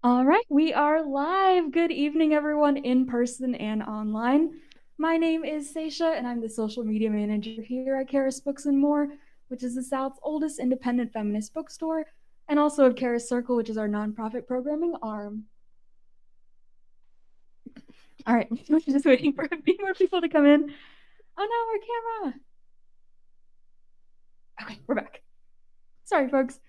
All right, we are live. Good evening, everyone, in person and online. My name is Seisha, and I'm the social media manager here at Charis Books and More, which is the South's oldest independent feminist bookstore, and also of Charis Circle, which is our nonprofit programming arm. All right, just waiting for a few more people to come in. Oh no, our camera. Okay, we're back. Sorry, folks.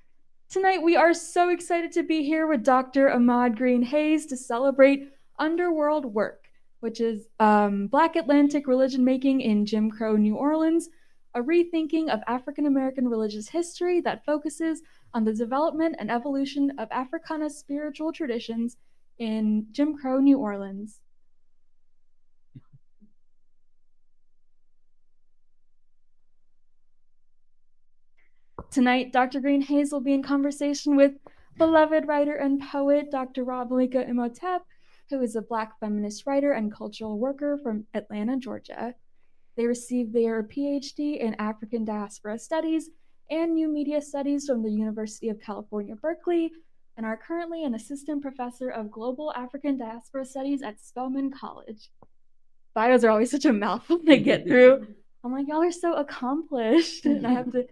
Tonight, we are so excited to be here with Dr. Ahmad Greene-Hayes to celebrate Underworld Work, which is Black Atlantic religion making in Jim Crow New Orleans, a rethinking of African American religious history that focuses on the development and evolution of Africana spiritual traditions in Jim Crow New Orleans. Tonight, Dr. Greene-Hayes will be in conversation with beloved writer and poet Dr. Ra Malika Imhotep, who is a Black feminist writer and cultural worker from Atlanta, Georgia. They received their PhD in African Diaspora Studies and New Media Studies from the University of California, Berkeley, and are currently an assistant professor of Global African Diaspora Studies at Spelman College. Bios are always such a mouthful to get through. I'm like, y'all are so accomplished, and I have to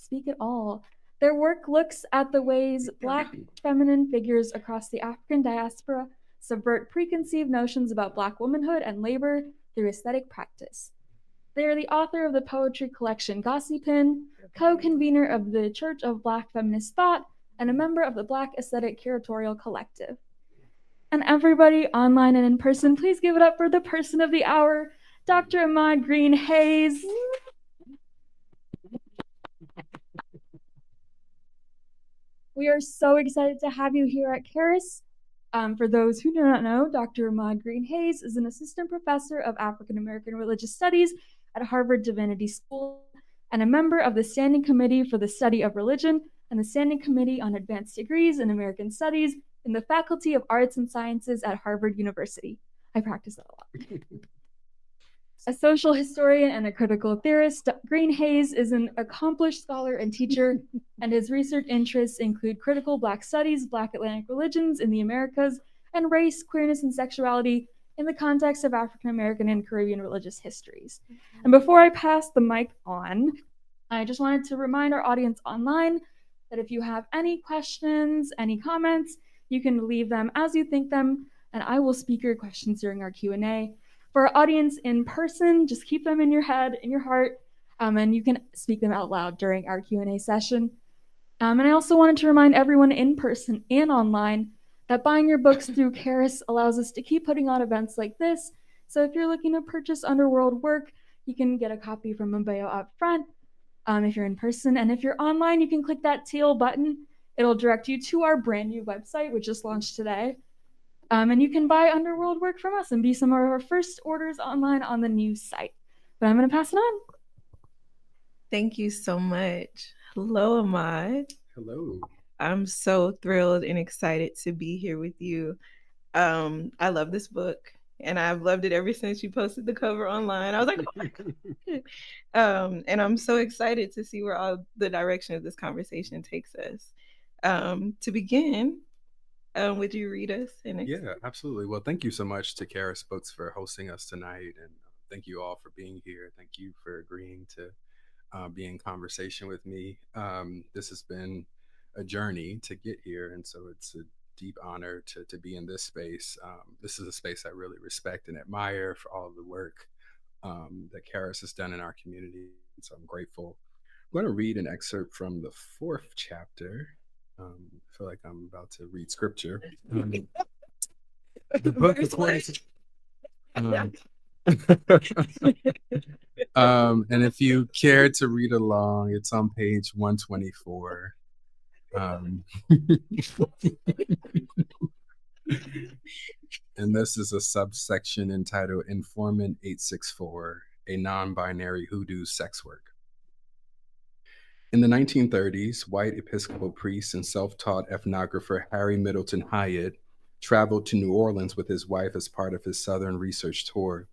speak it all. Their work looks at the ways Black feminine figures across the African diaspora subvert preconceived notions about Black womanhood and labor through aesthetic practice. They are the author of the poetry collection Gossipin, co-convener of the Church of Black Feminist Thought, and a member of the Black Aesthetic Curatorial Collective. And everybody online and in person, please give it up for the person of the hour, Dr. Ahmad Greene-Hayes. We are so excited to have you here at Charis. For those who do not know, Dr. Ahmad Greene-Hayes is an assistant professor of African American Religious Studies at Harvard Divinity School and a member of the Standing Committee for the Study of Religion and the Standing Committee on Advanced Degrees in American Studies in the Faculty of Arts and Sciences at Harvard University. I practice that a lot. A social historian and a critical theorist, Greene-Hayes is an accomplished scholar and teacher, and his research interests include critical Black studies, Black Atlantic religions in the Americas, and race, queerness, and sexuality in the context of African American and Caribbean religious histories. And before I pass the mic on, I just wanted to remind our audience online that if you have any questions, any comments, you can leave them as you think them, and I will speak your questions during our Q&A. For our audience in person, just keep them in your head, in your heart, and you can speak them out loud during our Q&A session. And I also wanted to remind everyone in person and online that buying your books through Charis allows us to keep putting on events like this. So if you're looking to purchase Underworld Work, you can get a copy from Mumbai up front if you're in person. And if you're online, you can click that teal button. It'll direct you to our brand new website, which just launched today. And you can buy Underworld Work from us and be some of our first orders online on the new site. But I'm going to pass it on. Thank you so much. Hello, Ahmad. Hello. I'm so thrilled and excited to be here with you. I love this book, and I've loved it ever since you posted the cover online. I was like, oh my God. And I'm so excited to see where all the direction of this conversation takes us. To begin, would you read us? Yeah, absolutely. Well, thank you so much to Charis Books for hosting us tonight. And thank you all for being here. Thank you for agreeing to be in conversation with me. This has been a journey to get here. And so it's a deep honor to be in this space. This is a space I really respect and admire for all of the work that Charis has done in our community. So I'm grateful. I'm going to read an excerpt from the 4th chapter. I feel like I'm about to read scripture. The book is and if you care to read along, it's on page 124. And this is a subsection entitled Informant 864, a non-binary hoodoo sex work. In the 1930s, white Episcopal priest and self-taught ethnographer Harry Middleton Hyatt traveled to New Orleans with his wife as part of his Southern research tour.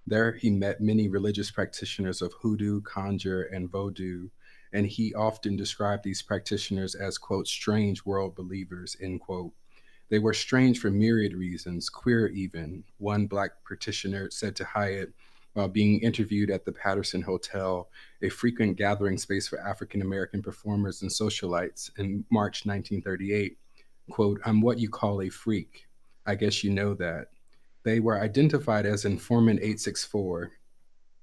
There he met many religious practitioners of hoodoo, conjure, and voodoo, and he often described these practitioners as, quote, strange world believers, end quote. They were strange for myriad reasons, queer even, one Black practitioner said to Hyatt while being interviewed at the Patterson Hotel, a frequent gathering space for African American performers and socialites, in March 1938. Quote, I'm what you call a freak. I guess you know that. They were identified as Informant 864.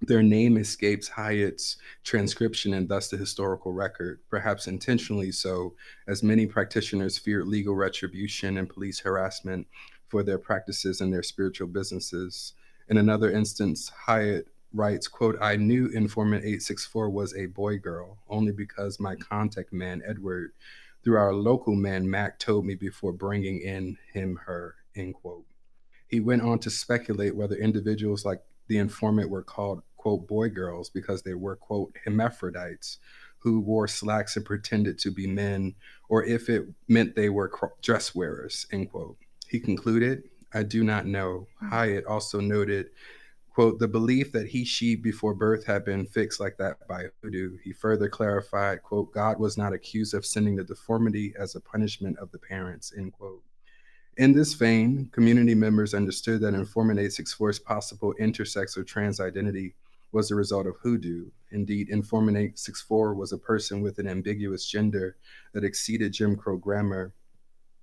Their name escapes Hyatt's transcription and thus the historical record, perhaps intentionally so, as many practitioners feared legal retribution and police harassment for their practices and their spiritual businesses. In another instance, Hyatt writes, quote, I knew Informant 864 was a boy girl only because my contact man, Edward, through our local man, Mac, told me before bringing in him, her, end quote. He went on to speculate whether individuals like the informant were called, quote, boy girls because they were, quote, hermaphrodites who wore slacks and pretended to be men, or if it meant they were dress wearers, end quote. He concluded, I do not know. Hyatt also noted, quote, the belief that he, she before birth had been fixed like that by hoodoo. He further clarified, quote, God was not accused of sending the deformity as a punishment of the parents, end quote. In this vein, community members understood that Informant 864's possible intersex or trans identity was the result of hoodoo. Indeed, Informant 864 was a person with an ambiguous gender that exceeded Jim Crow grammar,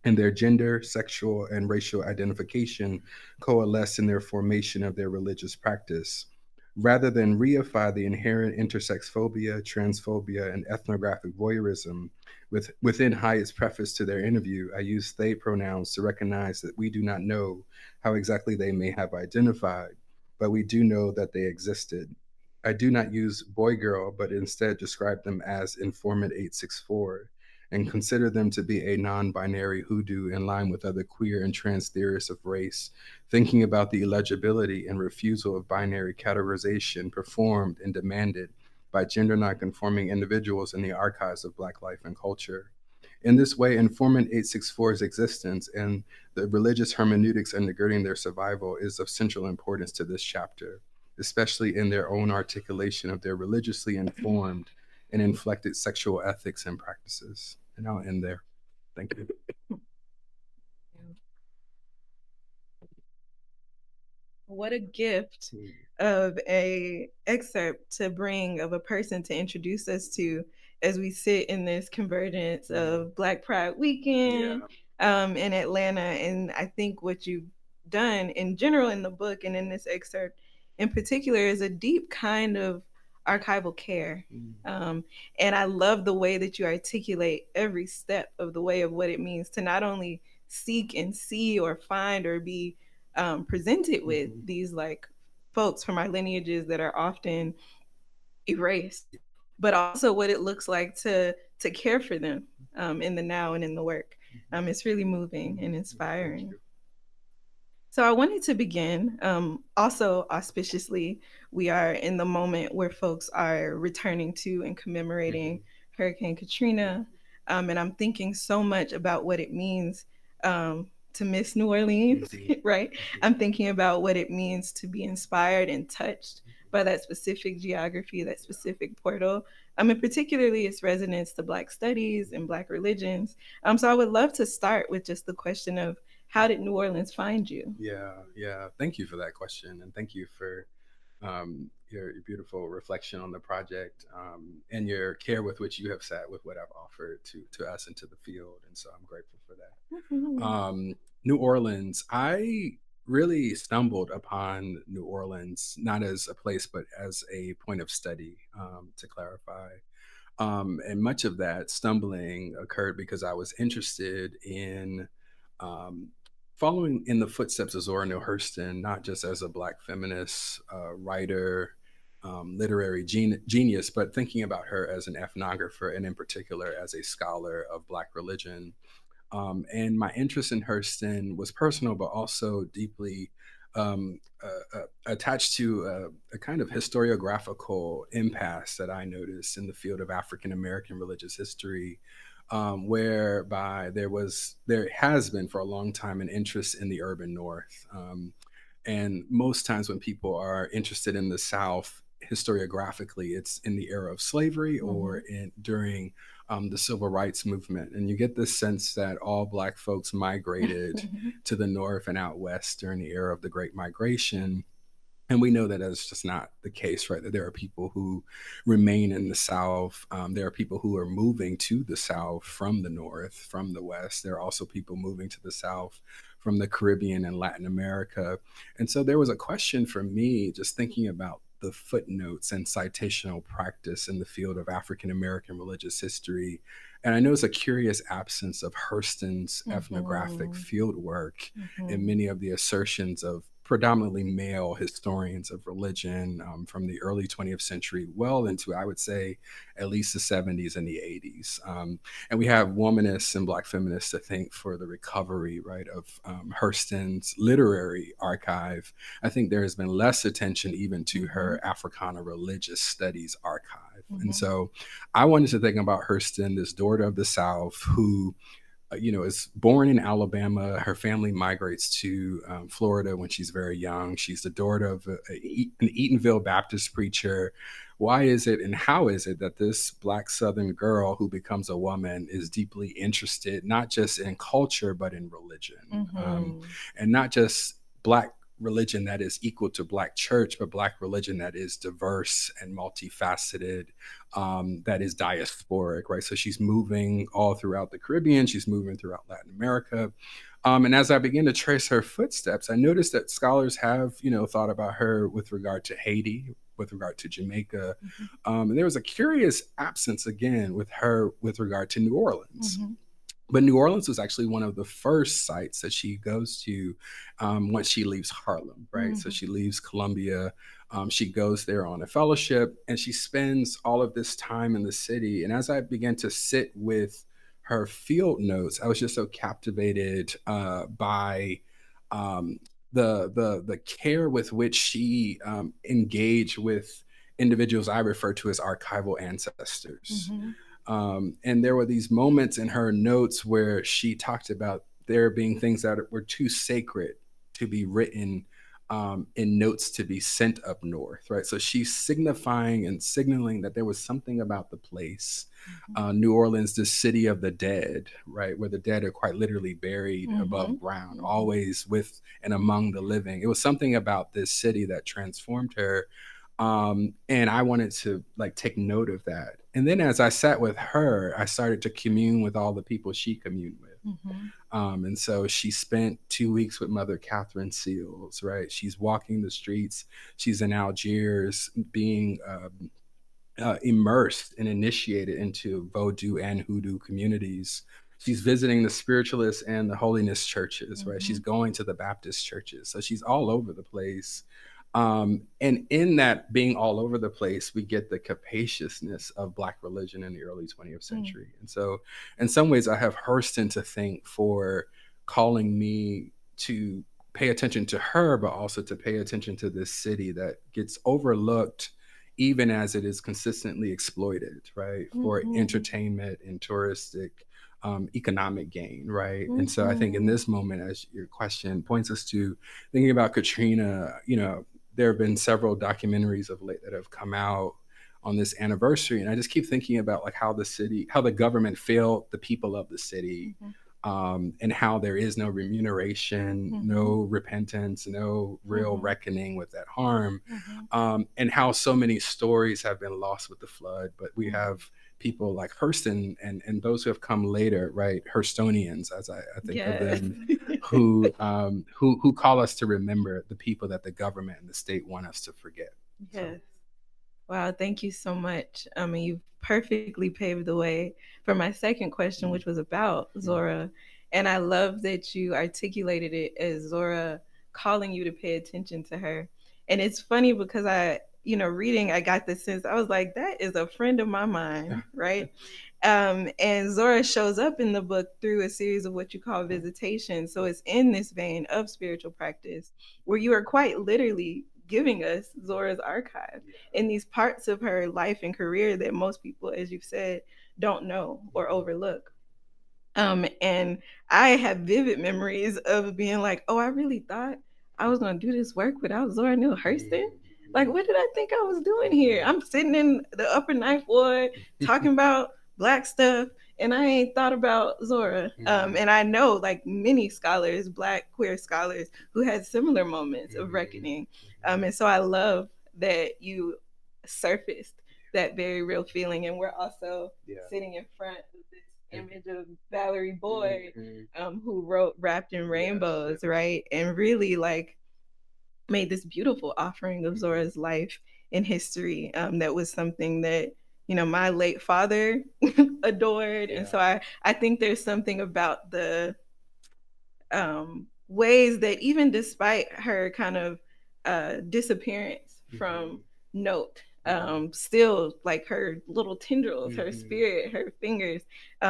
and their gender, sexual, and racial identification coalesced in their formation of their religious practice. Rather than reify the inherent intersex phobia, transphobia, and ethnographic voyeurism within Hyatt's preface to their interview, I use they pronouns to recognize that we do not know how exactly they may have identified, but we do know that they existed. I do not use boy girl, but instead describe them as Informant 864 and consider them to be a non binary hoodoo in line with other queer and trans theorists of race, thinking about the illegibility and refusal of binary categorization performed and demanded by gender nonconforming individuals in the archives of Black life and culture. In this way, Informant 864's existence and the religious hermeneutics undergirding their survival is of central importance to this chapter, especially in their own articulation of their religiously informed and inflected sexual ethics and practices. And I'll end there. Thank you. What a gift of a excerpt to bring, of a person to introduce us to as we sit in this convergence of Black Pride Weekend in Atlanta. And I think what you've done in general in the book and in this excerpt in particular is a deep kind of archival care. And I love the way that you articulate every step of the way of what it means to not only seek and see or find or be presented with these like folks from our lineages that are often erased, but also what it looks like to care for them in the now and in the work. It's really moving and inspiring. So I wanted to begin, also auspiciously, we are in the moment where folks are returning to and commemorating Hurricane Katrina. And I'm thinking so much about what it means to miss New Orleans, right? I'm thinking about what it means to be inspired and touched by that specific geography, that specific portal. And particularly its resonance to Black studies and Black religions. So I would love to start with just the question of, how did New Orleans find you? Yeah. Thank you for that question. And thank you for your beautiful reflection on the project and your care with which you have sat with what I've offered to us and to the field. And so I'm grateful for that. New Orleans, I really stumbled upon New Orleans, not as a place, but as a point of study, to clarify. And much of that stumbling occurred because I was interested in following in the footsteps of Zora Neale Hurston, not just as a Black feminist writer, literary genius, but thinking about her as an ethnographer and in particular as a scholar of Black religion. And my interest in Hurston was personal, but also deeply attached to a kind of historiographical impasse that I noticed in the field of African American religious history, whereby there has been for a long time an interest in the urban North. And most times when people are interested in the South, historiographically, it's in the era of slavery or in during the civil rights movement. And you get this sense that all Black folks migrated to the North and out West during the era of the Great Migration. And we know that that's just not the case, right? That there are people who remain in the South. There are people who are moving to the South from the North, from the West. There are also people moving to the South from the Caribbean and Latin America. And so there was a question for me just thinking about the footnotes and citational practice in the field of African American religious history. And I noticed a curious absence of Hurston's ethnographic field work in many of the assertions of predominantly male historians of religion from the early 20th century, well into, I would say, at least the 70s and the 80s. And we have womanists and Black feminists to thank for the recovery, right, of Hurston's literary archive. I think there has been less attention even to her Africana religious studies archive. And so I wanted to think about Hurston, this daughter of the South, who is born in Alabama. Her family migrates to Florida when she's very young. She's the daughter of an Eatonville Baptist preacher. Why is it and how is it that this Black Southern girl who becomes a woman is deeply interested, not just in culture, but in religion? And not just Black religion that is equal to Black church, but Black religion that is diverse and multifaceted, that is diasporic, right? So she's moving all throughout the Caribbean, she's moving throughout Latin America. And as I begin to trace her footsteps, I noticed that scholars have, thought about her with regard to Haiti, with regard to Jamaica. And there was a curious absence again with her with regard to New Orleans. But New Orleans was actually one of the first sites that she goes to once she leaves Harlem, right? So she leaves Columbia, she goes there on a fellowship, and she spends all of this time in the city. And as I began to sit with her field notes, I was just so captivated by the care with which she engaged with individuals I refer to as archival ancestors. And there were these moments in her notes where she talked about there being things that were too sacred to be written in notes to be sent up north, right? So she's signifying and signaling that there was something about the place, New Orleans, the city of the dead, right? Where the dead are quite literally buried above ground, always with and among the living. It was something about this city that transformed her. And I wanted to take note of that. And then as I sat with her, I started to commune with all the people she communed with. And so she spent 2 weeks with Mother Catherine Seals, right? She's walking the streets. She's in Algiers being immersed and initiated into Vodou and Hoodoo communities. She's visiting the spiritualist and the holiness churches, right? She's going to the Baptist churches. So she's all over the place. And in that being all over the place, we get the capaciousness of Black religion in the early 20th century. And so in some ways, I have Hurston to thank for calling me to pay attention to her, but also to pay attention to this city that gets overlooked even as it is consistently exploited, right, for entertainment and touristic economic gain, right? And so I think in this moment, as your question points us to thinking about Katrina, there have been several documentaries of late that have come out on this anniversary. And I just keep thinking about how the government failed the people of the city, and how there is no remuneration, no repentance, no real reckoning with that harm, and how so many stories have been lost with the flood. But we have people like Hurston and those who have come later, right? Hurstonians, as I think of them, who call us to remember the people that the government and the state want us to forget. Yes. Wow, thank you so much. I mean, you've perfectly paved the way for my second question, which was about Zora. And I love that you articulated it as Zora calling you to pay attention to her. And it's funny because reading, I got the sense, I was like, that is a friend of my mind, right? And Zora shows up in the book through a series of what you call visitations. So it's in this vein of spiritual practice where you are quite literally giving us Zora's archive in these parts of her life and career that most people, as you've said, don't know or overlook. And I have vivid memories of being like, oh, I really thought I was going to do this work without Zora Neale Hurston. Like, what did I think I was doing here? I'm sitting in the upper ninth ward talking about Black stuff, and I ain't thought about Zora. And I know like many scholars, Black queer scholars, who had similar moments of reckoning. And so I love that you surfaced that very real feeling. And we're also sitting in front of this image of Valerie Boyd, who wrote Wrapped in Rainbows, right? And really like made this beautiful offering of Zora's life and history. That was something that, you know, my late father adored. And so I think there's something about the ways that even despite her kind of disappearance from note, still like her little tendrils, her spirit, her fingers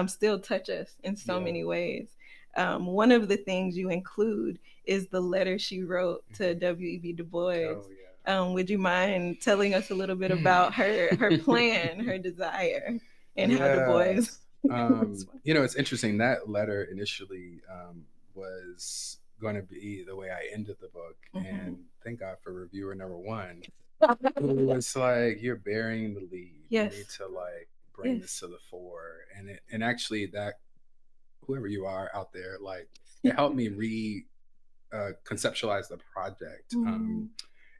still touch us in so many ways. One of the things you include is the letter she wrote to W.E.B. Du Bois. Would you mind telling us a little bit about her plan, her desire, and how Du Bois? You know, it's interesting. That letter initially was going to be the way I ended the book, and thank God for reviewer number one, who was like, "You're burying the lead. You need to like bring this to the fore." And actually, that whoever you are out there, like, it helped me conceptualize the project.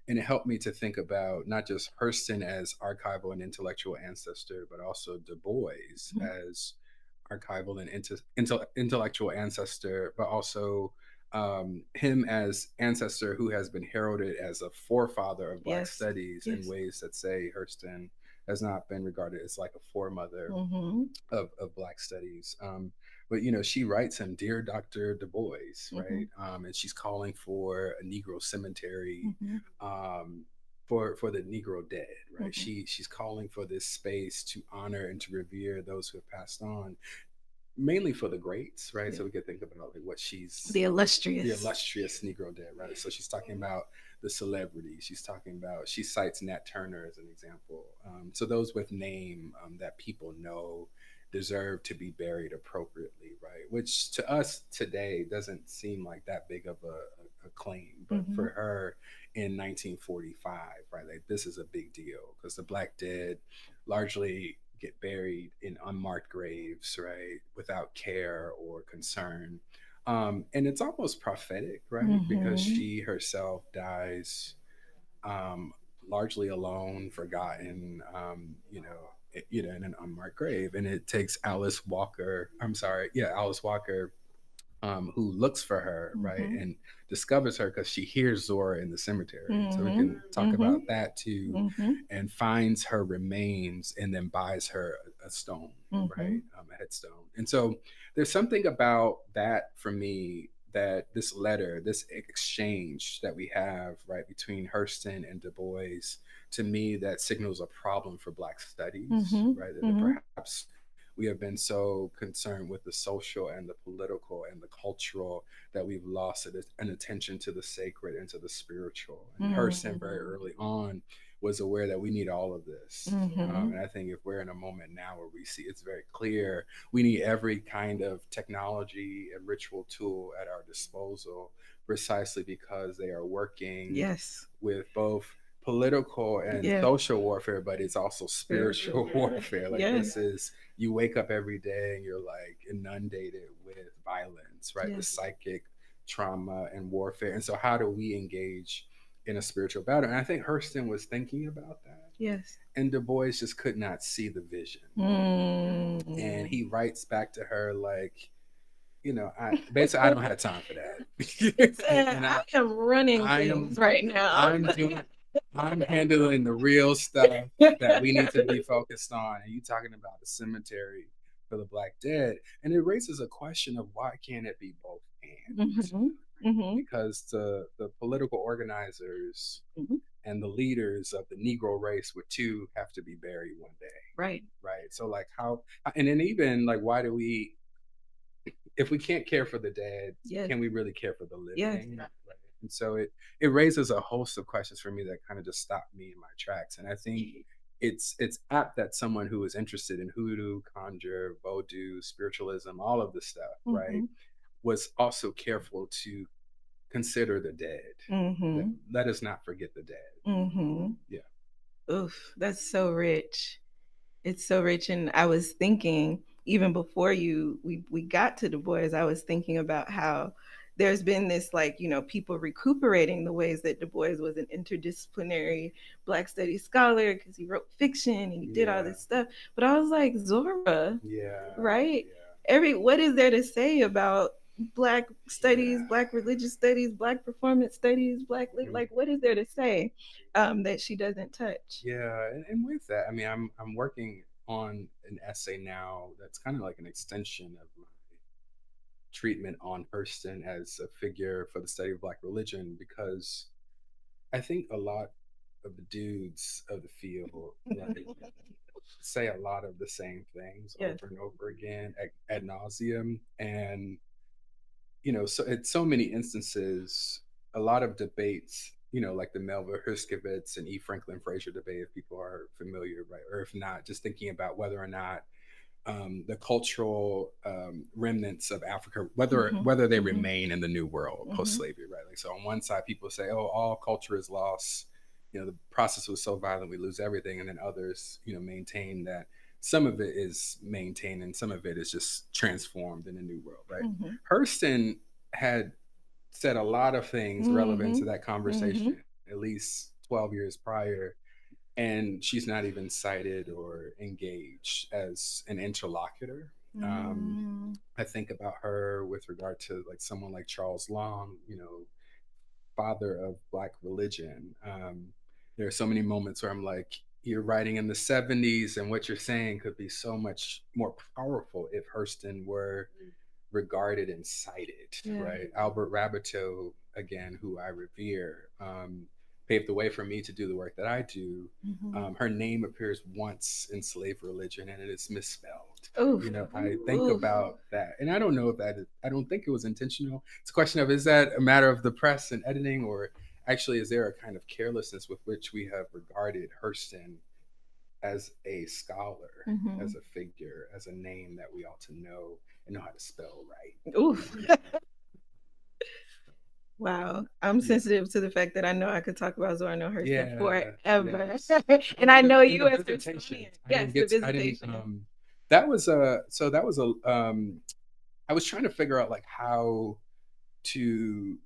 And it helped me to think about not just Hurston as archival and intellectual ancestor, but also Du Bois as archival and intellectual ancestor, but also him as ancestor who has been heralded as a forefather of Black studies in ways that say Hurston has not been regarded as like a foremother of Black studies. But you know, she writes him, "Dear Dr. Du Bois," right? And she's calling for a Negro cemetery for the Negro dead, right? She's calling for this space to honor and to revere those who have passed on, mainly for the greats, right? So we could think about like what she's the illustrious Negro dead, right? So she's talking about the celebrities. She's talking about, she cites Nat Turner as an example. So those with name that people know deserve to be buried appropriately, right? Which to us today doesn't seem like that big of a claim, but for her in 1945, right, like this is a big deal because the Black dead largely get buried in unmarked graves, right, without care or concern. And it's almost prophetic, right, because she herself dies largely alone, forgotten, in an unmarked grave. And it takes Alice Walker, who looks for her, right, and discovers her because she hears Zora in the cemetery. So we can talk about that too, and finds her remains and then buys her a stone, right, a headstone. And so there's something about that for me, that this letter, this exchange that we have, right, between Hurston and Du Bois, to me, that signals a problem for Black studies, right? That perhaps we have been so concerned with the social and the political and the cultural that we've lost an attention to the sacred and to the spiritual. And Hurston very early on was aware that we need all of this. And I think if we're in a moment now where we see it's very clear, we need every kind of technology and ritual tool at our disposal, precisely because they are working with both political and social warfare, but it's also spiritual warfare. Like this is, you wake up every day and you're like inundated with violence, right? The psychic trauma and warfare. And so how do we engage in a spiritual battle? And I think Hurston was thinking about that. And Du Bois just could not see the vision. And he writes back to her like, you know, I don't have time for that. And I am running things right now. I'm handling the real stuff that we need to be focused on. And you talking about a cemetery for the Black dead. And it raises a question of why can't it be both and? Because the political organizers and the leaders of the Negro race would too have to be buried one day. Right. So like how, and then even like, why do we, if we can't care for the dead, can we really care for the living? Right. And so it raises a host of questions for me that kind of just stopped me in my tracks. And I think it's apt that someone who is interested in hoodoo, conjure, voodoo, spiritualism, all of this stuff, right, was also careful to consider the dead. Mm-hmm. Let us not forget the dead. Mm-hmm. Yeah. Oof, that's so rich. It's so rich. And I was thinking, even before we got to Du Bois, I was thinking about how there's been this, like, people recuperating the ways that Du Bois was an interdisciplinary Black studies scholar because he wrote fiction and he did all Yeah. this stuff. But I was like, Zora, Yeah. right? Yeah. What is there to say about Black studies, Yeah. Black religious studies, Black performance studies, Mhm. like, what is there to say that she doesn't touch? Yeah, and with that, I mean, I'm working on an essay now that's kind of like an extension of my treatment on Hurston as a figure for the study of Black religion, because I think a lot of the dudes of the field like say a lot of the same things Yes. over and over again ad nauseum, and so at so many instances, a lot of debates, like the Melville Herskovitz and E. Franklin Fraser debate, if people are familiar, right, or if not, just thinking about whether or not the cultural remnants of Africa, whether Mm-hmm. whether they Mm-hmm. remain in the New World Mm-hmm. post-slavery, right? Like, so on one side, people say, "Oh, all culture is lost. The process was so violent, we lose everything," and then others, maintain that some of it is maintained and some of it is just transformed in the New World, right? Mm-hmm. Hurston had said a lot of things relevant Mm-hmm. to that Mm-hmm. conversation at least 12 years prior, and she's not even cited or engaged as an interlocutor. Mm-hmm. I think about her with regard to like someone like Charles Long, father of Black religion. There are so many moments where I'm like, you're writing in the 70s, and what you're saying could be so much more powerful if Hurston were regarded and cited, Yeah. right? Albert Rabbitoe, again, who I revere, paved the way for me to do the work that I do. Mm-hmm. Her name appears once in slave religion, and it is misspelled. Oof. I think Oof. about that, and I don't know if I don't think it was intentional. It's a question of, is that a matter of the press and editing, or actually is there a kind of carelessness with which we have regarded Hurston as a scholar, Mm-hmm. as a figure, as a name that we ought to know and know how to spell right. Oof. Wow. I'm Yeah. sensitive to the fact that I know I could talk about Zora Neale Hurston Yeah. forever. Yes. And I know In you the as her visitation, historian. Yes, the I didn't visitation. that was a so that was a I was trying to figure out like how to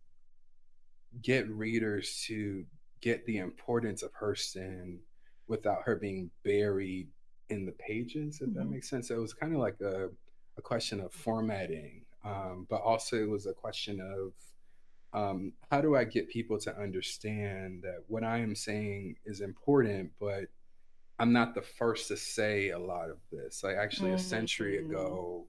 get readers to get the importance of Hurston without her being buried in the pages, if that Mm-hmm. makes sense. So it was kind of like a question of formatting, but also it was a question of how do I get people to understand that what I am saying is important, but I'm not the first to say a lot of this. Like, actually, a century Mm-hmm. ago,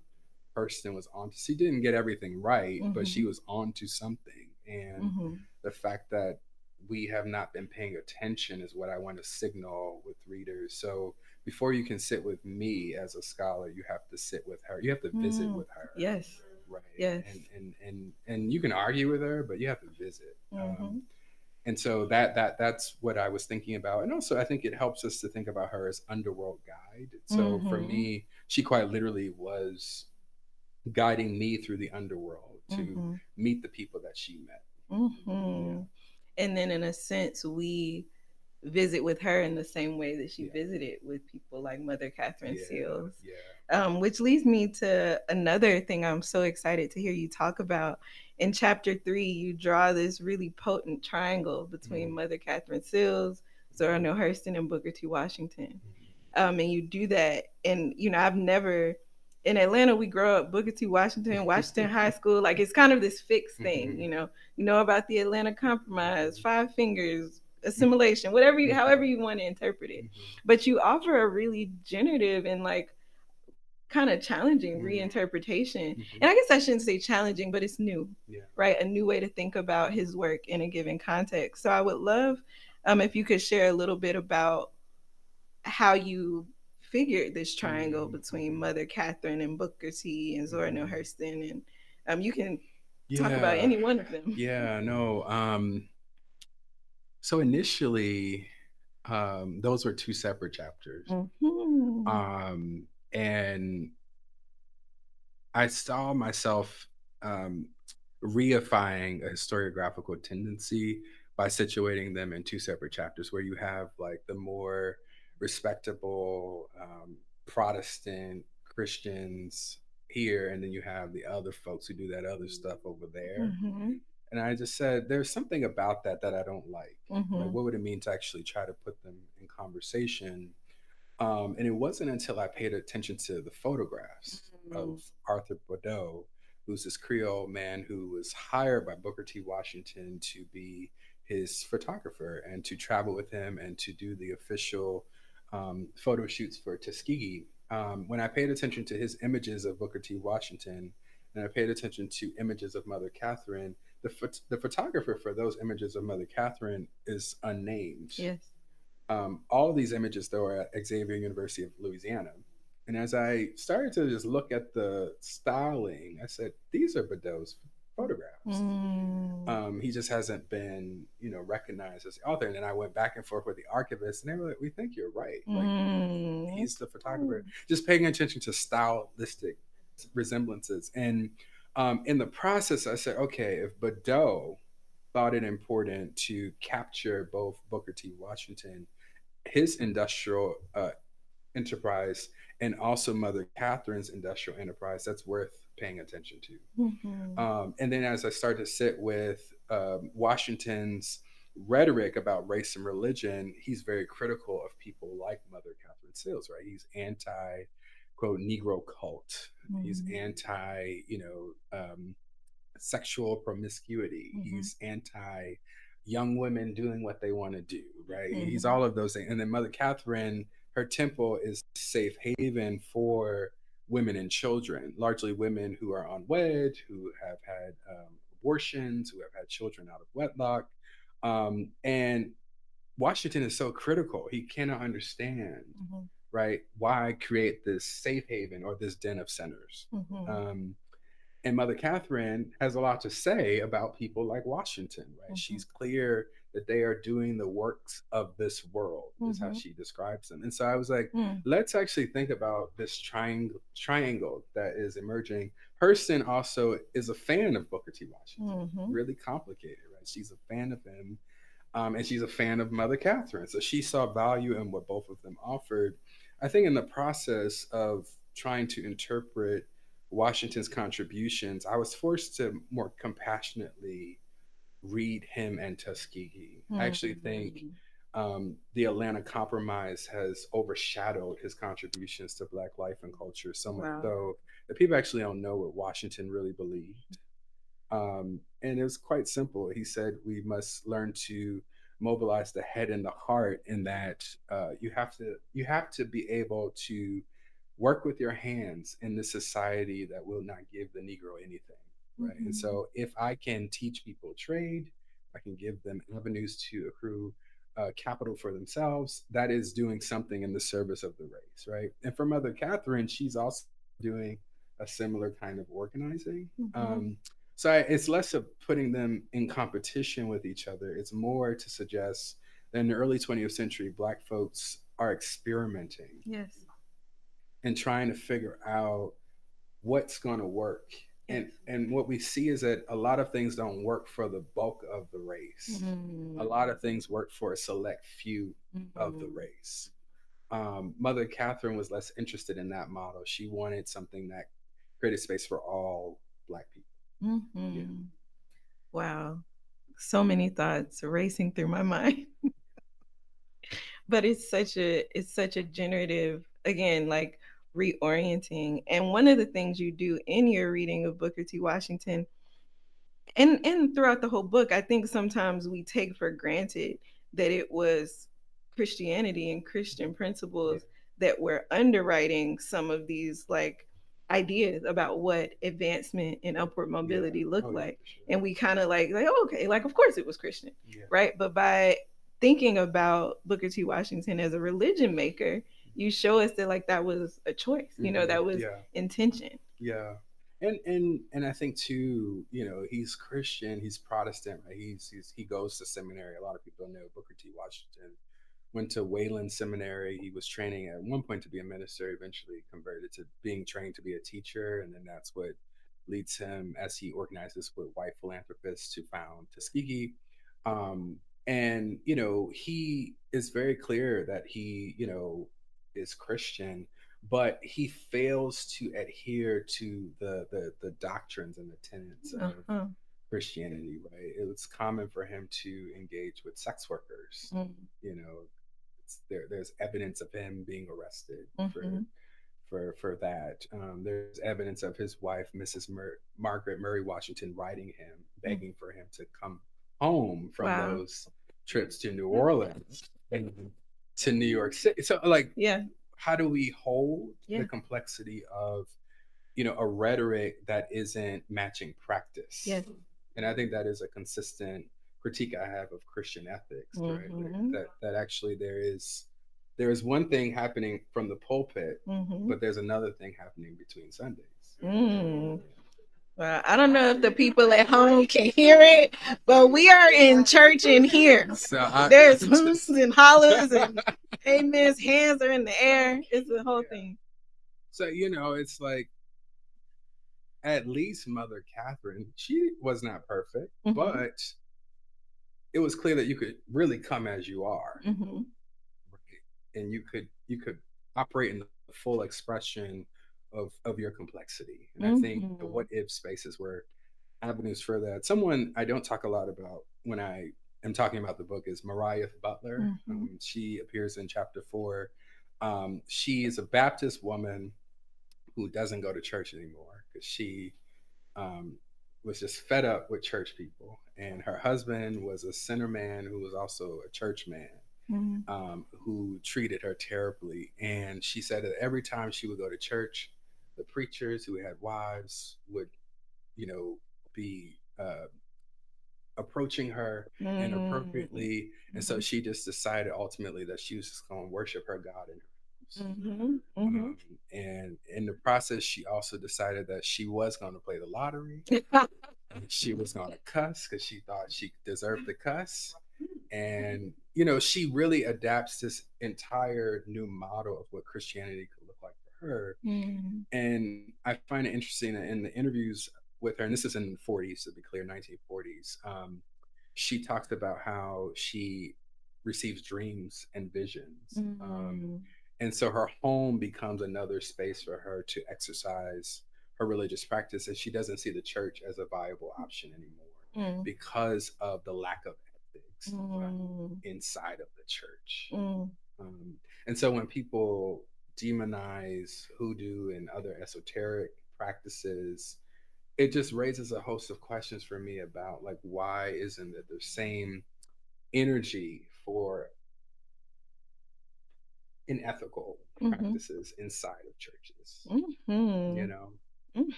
Hurston was on. She didn't get everything right, but Mm-hmm. she was on to something. And Mm-hmm. the fact that we have not been paying attention is what I want to signal with readers. So before you can sit with me as a scholar, you have to sit with her. You have to visit with her, Yes. right? Yes. And you can argue with her, but you have to visit. Mm-hmm. And so that's what I was thinking about. And also I think it helps us to think about her as underworld guide. So for Mm-hmm. me, she quite literally was guiding me through the underworld to Mm-hmm. meet the people that she met. Mm-hmm. Yeah. And then, in a sense, we visit with her in the same way that she Yeah. visited with people like Mother Catherine Yeah. Seals. Yeah. Which leads me to another thing I'm so excited to hear you talk about. In chapter 3, you draw this really potent triangle between Mother Catherine Seals, Zora Neale Hurston, and Booker T. Washington. And you do that. And, I've never, in Atlanta, we grow up Booker T. Washington High School. Like, it's kind of this fixed thing, You know about the Atlanta Compromise, Five Fingers, assimilation, however you want to interpret it. But you offer a really generative and, like, kind of challenging reinterpretation. And I guess I shouldn't say challenging, but it's new, right? A new way to think about his work in a given context. So I would love if you could share a little bit about how you figured this triangle between Mother Catherine and Booker T and Zora Neale Hurston, and you can talk about any one of them. Yeah, no. So initially, those were two separate chapters. And I saw myself reifying a historiographical tendency by situating them in two separate chapters, where you have like the more respectable Protestant Christians here, and then you have the other folks who do that other stuff over there. Mm-hmm. And I just said, there's something about that that I don't like. Like, Mm-hmm. what would it mean to actually try to put them in conversation? And it wasn't until I paid attention to the photographs of Arthur Bordeaux, who's this Creole man who was hired by Booker T. Washington to be his photographer and to travel with him and to do the official photo shoots for Tuskegee. When I paid attention to his images of Booker T. Washington and I paid attention to images of Mother Catherine, the photographer for those images of Mother Catherine is unnamed. Yes. All of these images, though, are at Xavier University of Louisiana. And as I started to just look at the styling, I said, these are Bordeaux's photographs. He just hasn't been, recognized as the author. And then I went back and forth with the archivist, and they were like, "We think you're right. Like, he's the photographer." Just paying attention to stylistic resemblances. And in the process, I said, okay, if Bordeaux thought it important to capture both Booker T. Washington, his industrial enterprise, and also Mother Catherine's industrial enterprise, that's worth paying attention to. And then as I started to sit with Washington's rhetoric about race and religion, he's very critical of people like Mother Catherine Sills, right? He's anti, quote, Negro cult. He's anti, sexual promiscuity. He's anti young women doing what they want to do, right? He's all of those things. And then Mother Catherine, her temple is safe haven for women and children, largely women who are unwed, who have had abortions, who have had children out of wedlock. And Washington is so critical. He cannot understand, right, why create this safe haven or this den of sinners. And Mother Catherine has a lot to say about people like Washington, right? She's clear that they are doing the works of this world, is how she describes them. And so I was like, let's actually think about this triangle that is emerging. Hurston also is a fan of Booker T. Washington, really complicated, right? She's a fan of him. And she's a fan of Mother Catherine. So she saw value in what both of them offered. I think in the process of trying to interpret Washington's contributions, I was forced to more compassionately read him and Tuskegee. I actually think the Atlanta Compromise has overshadowed his contributions to Black life and culture so much, though, that people actually don't know what Washington really believed. And it was quite simple. He said we must learn to mobilize the head and the heart, in that you have to be able to work with your hands in this society that will not give the Negro anything, right? And so if I can teach people trade, I can give them avenues to accrue capital for themselves, that is doing something in the service of the race, right? And for Mother Catherine, she's also doing a similar kind of organizing. So it's less of putting them in competition with each other. It's more to suggest that in the early 20th century, Black folks are experimenting. Yes. And trying to figure out what's going to work. And what we see is that a lot of things don't work for the bulk of the race. A lot of things work for a select few of the race. Mother Catherine was less interested in that model. She wanted something that created space for all Black people. Yeah. Wow. So many thoughts racing through my mind. But it's such a generative, again, like reorienting. And one of the things you do in your reading of Booker T. Washington and throughout the whole book, I think sometimes we take for granted that it was Christianity and Christian principles that were underwriting some of these like ideas about what advancement and upward mobility look like. Sure. And we kind of like, oh, okay, like of course it was Christian, right? But by thinking about Booker T. Washington as a religion maker, you show us that like that was a choice, that was intention. Yeah. And I think too, he's Christian, he's Protestant, right? He goes to seminary. A lot of people know Booker T. Washington went to Wayland Seminary. He was training at one point to be a minister, eventually converted to being trained to be a teacher, and then that's what leads him as he organizes with white philanthropists to found Tuskegee. Um, and, he is very clear that he, is Christian, but he fails to adhere to the doctrines and the tenets of Uh-huh. Christianity, right? It was common for him to engage with sex workers. Mm. You know, there's evidence of him being arrested Mm-hmm. for that. There's evidence of his wife, Mrs. Margaret Murray Washington, writing him, begging for him to come home from Wow. those trips to New Orleans and to New York City. So, like, Yeah. how do we hold Yeah. the complexity of a rhetoric that isn't matching practice? Yes. And I think that is a consistent critique I have of Christian ethics, right? Mm-hmm. That actually there is one thing happening from the pulpit, Mm-hmm. but there's another thing happening between Sundays. Mm. Well, I don't know if the people at home can hear it, but we are in church in here. So There's hoots and hollers and amens, hands are in the air. It's the whole thing. So it's like, at least Mother Catherine, she was not perfect, Mm-hmm. but it was clear that you could really come as you are, Mm-hmm. and you could operate in the full expression of your complexity. And I think the Mm-hmm. what if spaces were avenues for that. Someone I don't talk a lot about when I am talking about the book is Mariah Butler. Mm-hmm. She appears in chapter 4. She is a Baptist woman who doesn't go to church anymore because she um, was just fed up with church people. And her husband was a sinner man who was also a church man, who treated her terribly. And she said that every time she would go to church, the preachers who had wives would, be approaching her inappropriately. And so she just decided ultimately that she was just going to worship her God in her house. Mm-hmm. Mm-hmm. And in the process, she also decided that she was going to play the lottery. She was going to cuss because she thought she deserved to cuss. And, she really adapts this entire new model of what Christianity could look like for her. Mm-hmm. And I find it interesting that in the interviews with her, and this is in the 40s, to be clear, 1940s, she talks about how she receives dreams and visions. Mm-hmm. And so her home becomes another space for her to exercise her religious practice. And she doesn't see the church as a viable option anymore because of the lack of ethics inside of the church. And so when people demonize hoodoo and other esoteric practices, it just raises a host of questions for me about, like, why isn't it the same energy for unethical practices inside of churches?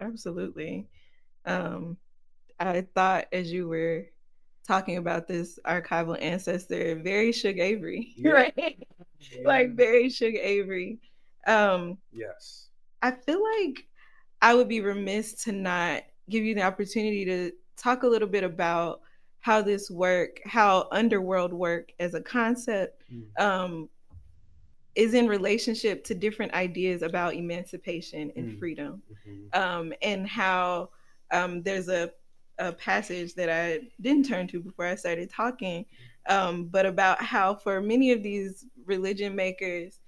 Absolutely. I thought as you were talking about this archival ancestor, very Suge Avery, right? Yeah. Like very Suge Avery. Yes. I feel like I would be remiss to not give you the opportunity to talk a little bit about how this work, how underworld work as a concept, is in relationship to different ideas about emancipation and freedom, and how there's a passage that I didn't turn to before I started talking, but about how for many of these religion makers,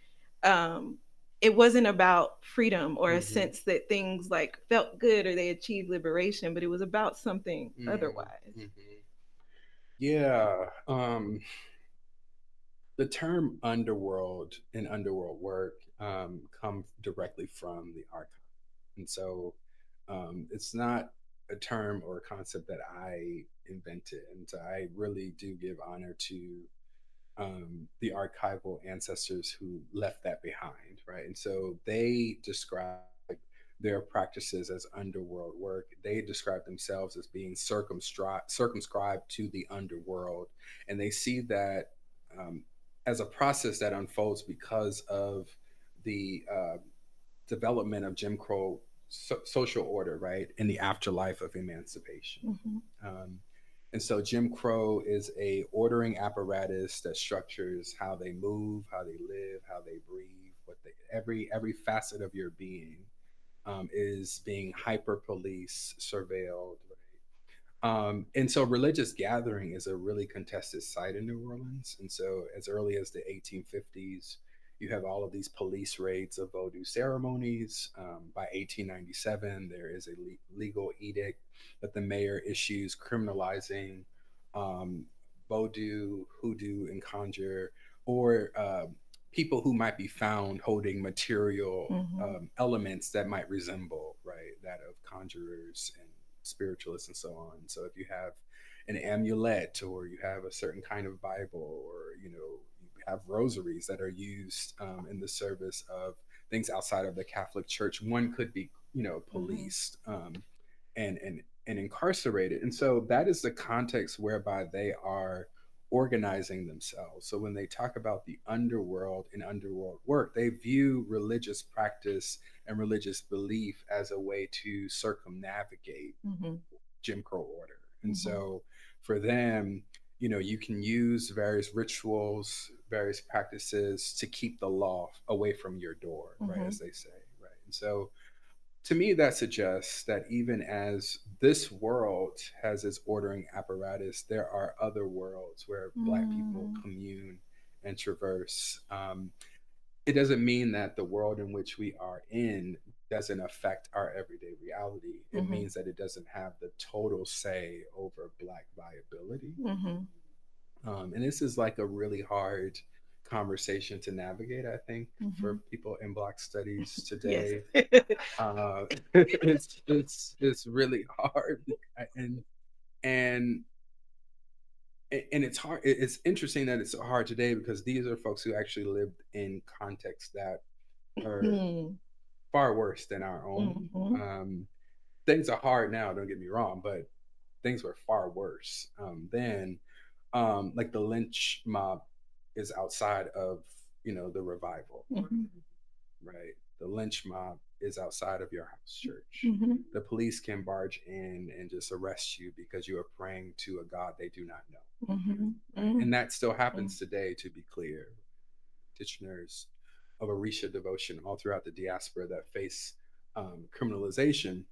it wasn't about freedom or a sense that things like felt good or they achieved liberation, but it was about something otherwise. Yeah. The term underworld and underworld work come directly from the archive. And so it's not a term or a concept that I invented. And so I really do give honor to the archival ancestors who left that behind, right? And so they describe their practices as underworld work. They describe themselves as being circumscribed to the underworld. And they see that as a process that unfolds because of the development of Jim Crow social order, right, in the afterlife of emancipation. And so Jim Crow is a ordering apparatus that structures how they move, how they live, how they breathe, every facet of your being is being hyper police surveilled. And so religious gathering is a really contested site in New Orleans. And so as early as the 1850s, you have all of these police raids of voodoo ceremonies. By 1897, there is a legal edict that the mayor issues criminalizing um, voodoo, hoodoo, and conjure, or people who might be found holding material elements that might resemble, right, that of conjurers and spiritualists and so on. So if you have an amulet, or you have a certain kind of Bible, or you have rosaries that are used in the service of things outside of the Catholic Church, one could be policed and incarcerated. And so that is the context whereby they are organizing themselves. So when they talk about the underworld and underworld work, they view religious practice and religious belief as a way to circumnavigate Jim Crow order. And so for them, you can use various rituals, various practices to keep the law away from your door, right, as they say, right? And so to me, that suggests that even as this world has its ordering apparatus, there are other worlds where Black people commune and traverse. It doesn't mean that the world in which we are in doesn't affect our everyday reality. It means that it doesn't have the total say over Black viability. And this is like a really hard conversation to navigate, I think, for people in Black studies today. It's really hard, and and and it's hard. It's interesting that it's hard today because these are folks who actually lived in contexts that are far worse than our own. Things are hard now, don't get me wrong, but things were far worse then. Like the lynch mob is outside of the revival, right? The lynch mob is outside of your house church. The police can barge in and just arrest you because you are praying to a God they do not know. Right? And that still happens today, to be clear. Practitioners of Orisha devotion all throughout the diaspora that face criminalization.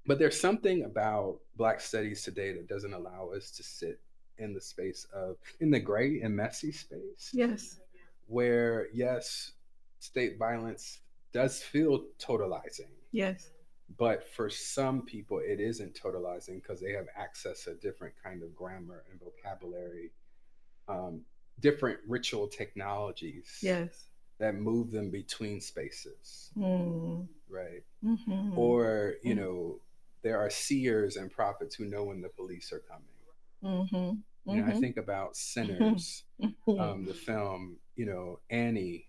But there's something about Black studies today that doesn't allow us to sit in the space of, in the gray and messy space. Yes. Where, yes, state violence does feel totalizing. Yes. But for some people, it isn't totalizing because they have access to different kind of grammar and vocabulary, different ritual technologies. Yes. That move them between spaces, right? Or there are seers and prophets who know when the police are coming. I think about Sinners, the film. Annie,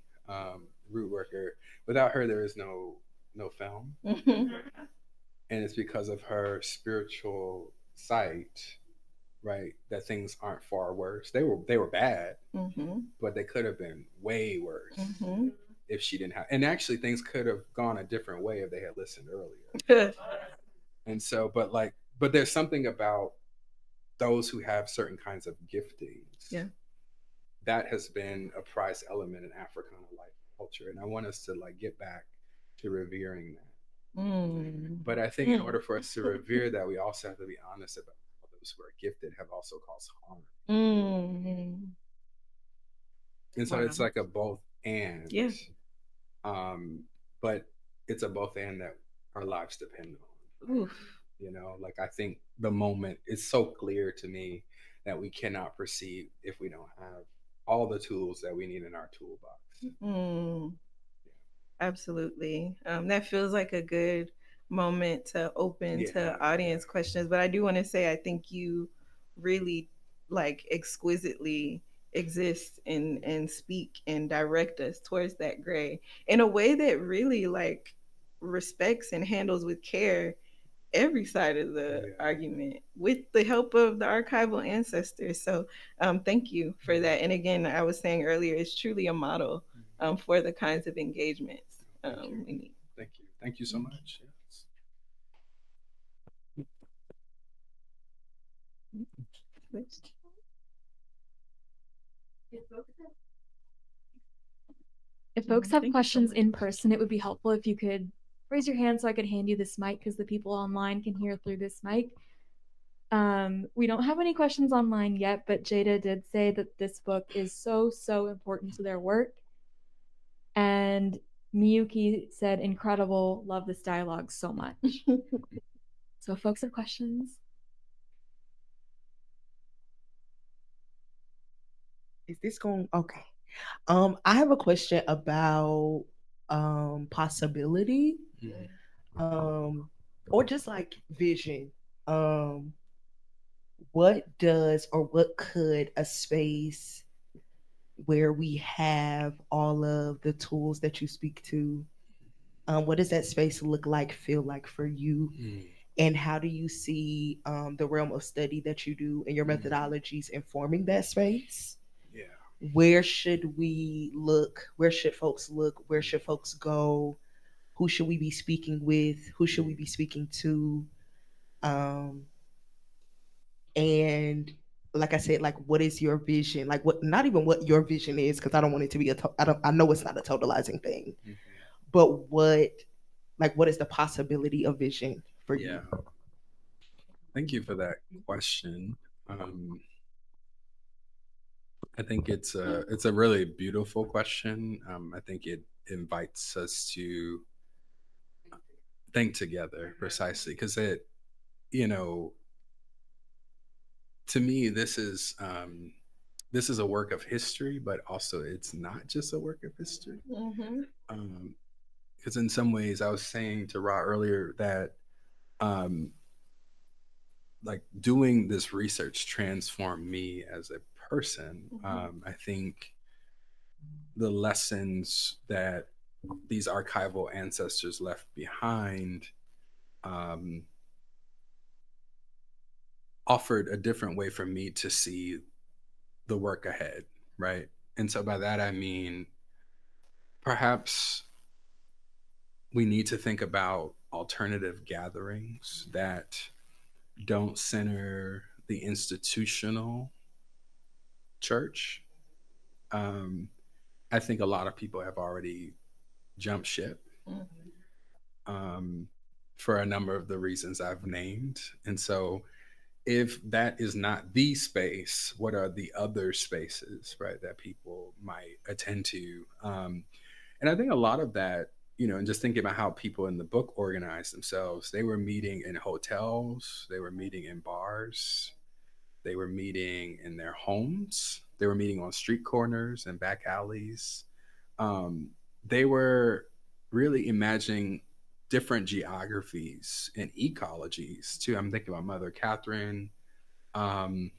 root worker. Without her, there is no film, and it's because of her spiritual sight, right, that things aren't far worse. They were bad, but they could have been way worse if she didn't have. And actually, things could have gone a different way if they had listened earlier. And so, but there's something about those who have certain kinds of giftings. That has been a prized element in Africana life culture, and I want us to get back to revering that. But I think in order for us to revere that, we also have to be honest about those who are gifted have also caused harm. And so it's like a both and. But it's a both and that our lives depend on. I think the moment is so clear to me that we cannot proceed if we don't have all the tools that we need in our toolbox. Absolutely. That feels like a good moment to open to audience questions. But I do want to say, I think you really exquisitely exist and speak and direct us towards that gray in a way that really respects and handles with care every side of the argument with the help of the archival ancestors. So thank you for that. And again, I was saying earlier, it's truly a model for the kinds of engagements we need. Thank you so much. If folks have questions in person, it would be helpful if you could raise your hand so I could hand you this mic because the people online can hear through this mic. We don't have any questions online yet, but Jada did say that this book is so, so important to their work. And Miyuki said, incredible, love this dialogue so much. So, folks have questions? Is this going okay? I have a question about possibility, or just like vision. What does or what could a space where we have all of the tools that you speak to, what does that space look like, feel like for you? And how do you see the realm of study that you do and your methodologies informing that space? Yeah. Where should we look? Where should folks look? Where should folks go? Who should we be speaking with? Who should we be speaking to? And like I said, like what is your vision? Like what? Not even what your vision is, because I don't want it to be I know it's not a totalizing thing, but what is the possibility of vision for you? Thank you for that question. I think it's a really beautiful question. I think it invites us to think together precisely because you know, to me, this is a work of history, but also it's not just a work of history. Because in some ways, I was saying to Ra earlier that like doing this research transformed me as a person. I think the lessons that these archival ancestors left behind offered a different way for me to see the work ahead, right? And so by that I mean perhaps we need to think about alternative gatherings that don't center the institutional church. I think a lot of people have already jumped ship for a number of the reasons I've named. And so if that is not the space, what are the other spaces, right, that people might attend to? And I think a lot of that, and just thinking about how people in the book organized themselves, they were meeting in hotels, they were meeting in bars, they were meeting in their homes, they were meeting on street corners and back alleys. They were really imagining different geographies and ecologies too. I'm thinking about Mother Catherine, and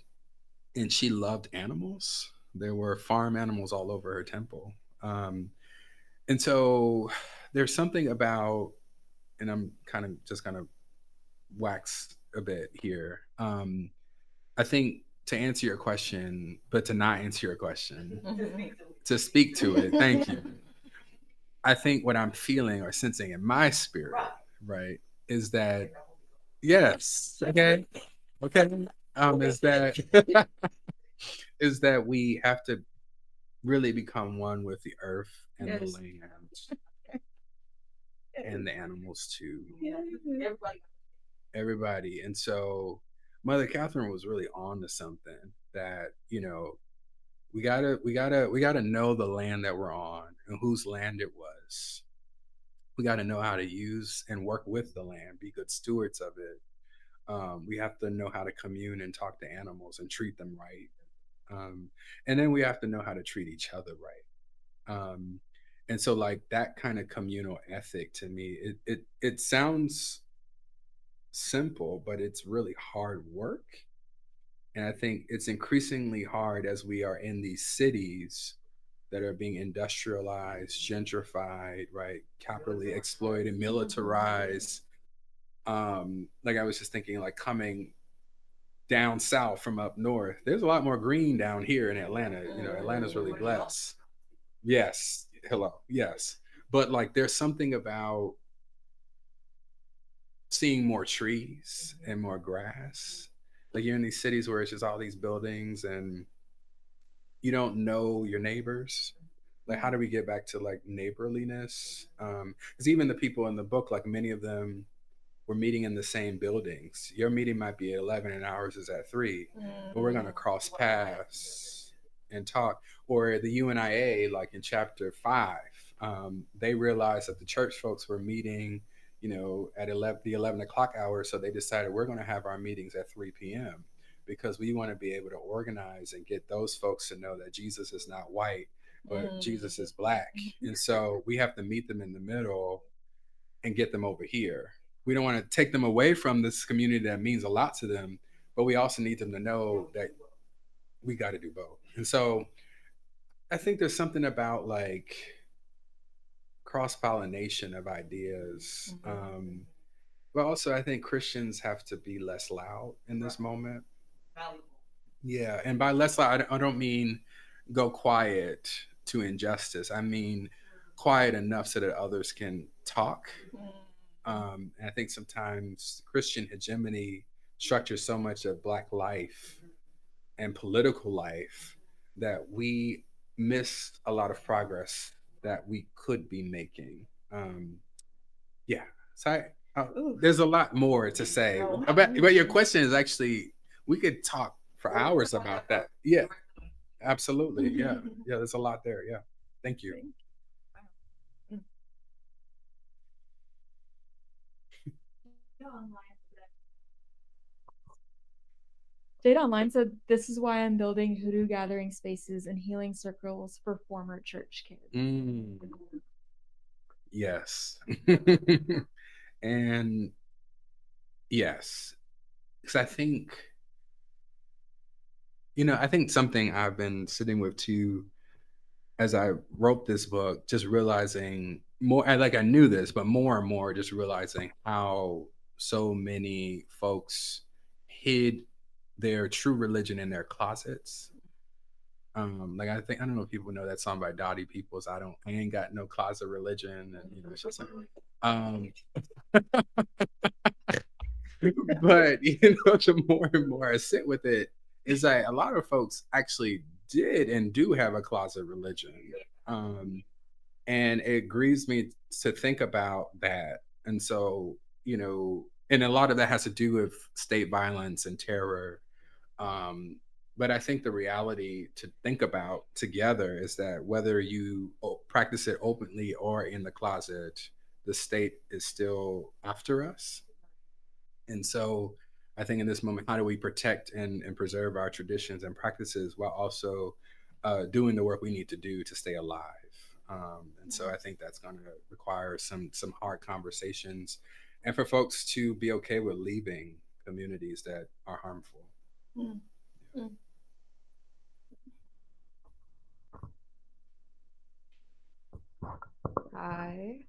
she loved animals. There were farm animals all over her temple. And so there's something about, and I'm kind of wax a bit here. I think to answer your question, but to not answer your question, to speak to it, thank you. I think what I'm feeling or sensing in my spirit, right, is that, yes, okay, is that is that we have to really become one with the earth and the land and the animals too. Everybody. And so Mother Catherine was really on to something that, we gotta know the land that we're on and whose land it was. We gotta know how to use and work with the land, be good stewards of it. We have to know how to commune and talk to animals and treat them right. And then we have to know how to treat each other right. And so like that kind of communal ethic to me, it sounds simple, but it's really hard work. And I think it's increasingly hard as we are in these cities that are being industrialized, gentrified, right? Capitally exploited, militarized. Like I was just thinking, like coming down south from up north, there's a lot more green down here in Atlanta. Atlanta's really blessed. Yes. Hello. Yes. But like there's something about seeing more trees and more grass. Like you're in these cities where it's just all these buildings and you don't know your neighbors. Like, how do we get back to like neighborliness? Because even the people in the book, like many of them were meeting in the same buildings. Your meeting might be at 11 and ours is at 3, but we're going to cross paths and talk. Or the UNIA, like in chapter 5, they realized that the church folks were meeting, at the 11 o'clock hour. So they decided we're going to have our meetings at 3 p.m. because we want to be able to organize and get those folks to know that Jesus is not white, but Jesus is black. And so we have to meet them in the middle and get them over here. We don't want to take them away from this community that means a lot to them, but we also need them to know that we got to do both. And so I think there's something about like cross pollination of ideas. But also, I think Christians have to be less loud in this moment. Yeah. And by less loud, I don't mean go quiet to injustice. I mean quiet enough so that others can talk. And I think sometimes Christian hegemony structures so much of Black life and political life that we miss a lot of progress that we could be making. Yeah. So there's a lot more to say. But your question is actually, we could talk for hours about that. Yeah, absolutely. Yeah. Yeah, there's a lot there. Yeah. Thank you. Jade Online said, "This is why I'm building hoodoo gathering spaces and healing circles for former church kids." Yes. And yes, because I think something I've been sitting with too as I wrote this book, just realizing more, I knew this, but more and more just realizing how so many folks hid their true religion in their closets. Like I don't know if people know that song by Dottie Peoples. I ain't got no closet religion, and it's just like, um, but the more and more I sit with it, is that a lot of folks actually did and do have a closet religion. And it grieves me to think about that. And so, and a lot of that has to do with state violence and terror. But I think the reality to think about together is that whether you practice it openly or in the closet, the state is still after us. And so I think in this moment, how do we protect and preserve our traditions and practices while also doing the work we need to do to stay alive? And so I think that's going to require some hard conversations, and for folks to be okay with leaving communities that are harmful. Mm. Mm. Hi.